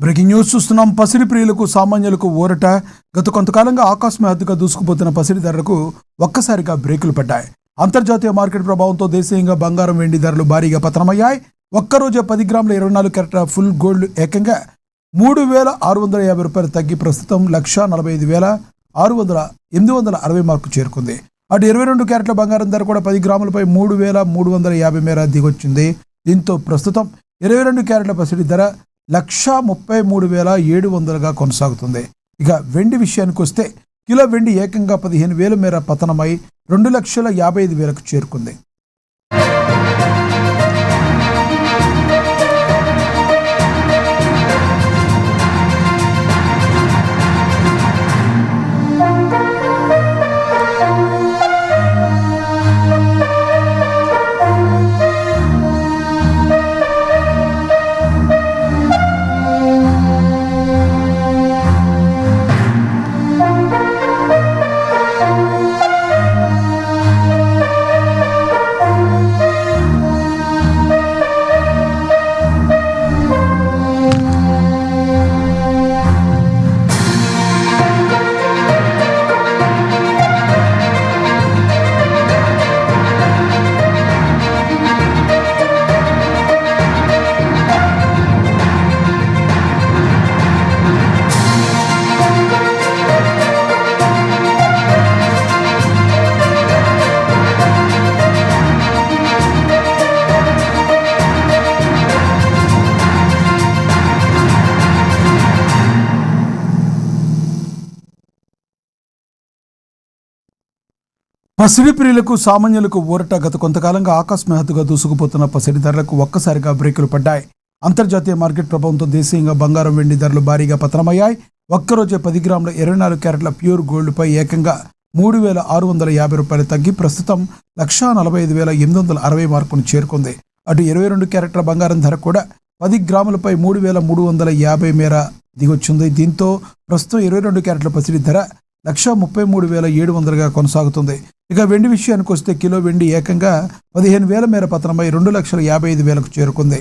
Breaking news చూస్తున్నాం. పసిడి ప్రియులకు సామాన్యులకు ఊరట. గత కొంతకాలంగా ఆకస్మికంగా దూసుకుపోతున్న పసిడి ధరలకు ఒక్కసారిగా బ్రేకులు పడ్డాయి. అంతర్జాతీయ మార్కెట్ ప్రభావంతో దేశీయంగా బంగారం వెండి ధరలు భారీగా పతనమయ్యాయి. ఒక్కరోజే 10 గ్రాముల 24 క్యారెట్ల ఫుల్ గోల్డ్ ఏకంగా 3,650 రూపాయలు తగ్గి ప్రస్తుతం 1,45,860 మార్కు చేరుకుంది. అటు 22 క్యారెట్ల బంగారం ధర కూడా 10 గ్రాములపై 3,350 మేర దిగొచ్చింది. దీంతో ప్రస్తుతం 22 క్యారెట్ల పసిడి ధర 1,33,700గా కొనసాగుతుంది. ఇక వెండి విషయానికి వస్తే కిలో వెండి ఏకంగా 15,000 మేర పతనమై 2,55,000కు చేరుకుంది. పసిడి ప్రియులకు సామాన్యులకు ఊరట. గత కొంతకాలంగా ఆకస్మికంగా దూసుకుపోతున్న పసిడి ధరలకు ఒక్కసారిగా బ్రేకులు పడ్డాయి. అంతర్జాతీయ మార్కెట్ ప్రభావంతో దేశీయంగా బంగారం వెండి ధరలు భారీగా పతనమయ్యాయి. ఒక్కరోజే 10 గ్రాముల 24 క్యారెట్ల ప్యూర్ గోల్డ్పై ఏకంగా 3,650 రూపాయలు తగ్గి ప్రస్తుతం 1,45,860 మార్కును చేరుకుంది. అటు 22 క్యారెట్ల బంగారం ధర కూడా 10 గ్రాములపై 3,350 మేర దిగొచ్చింది. దీంతో ప్రస్తుతం 22 క్యారెట్ల పసిడి ధర 1,33,700గా కొనసాగుతుంది. ఇక వెండి విషయానికి వస్తే కిలో వెండి ఏకంగా 15,000 మేర పతనమై 2,55,000కు చేరుకుంది.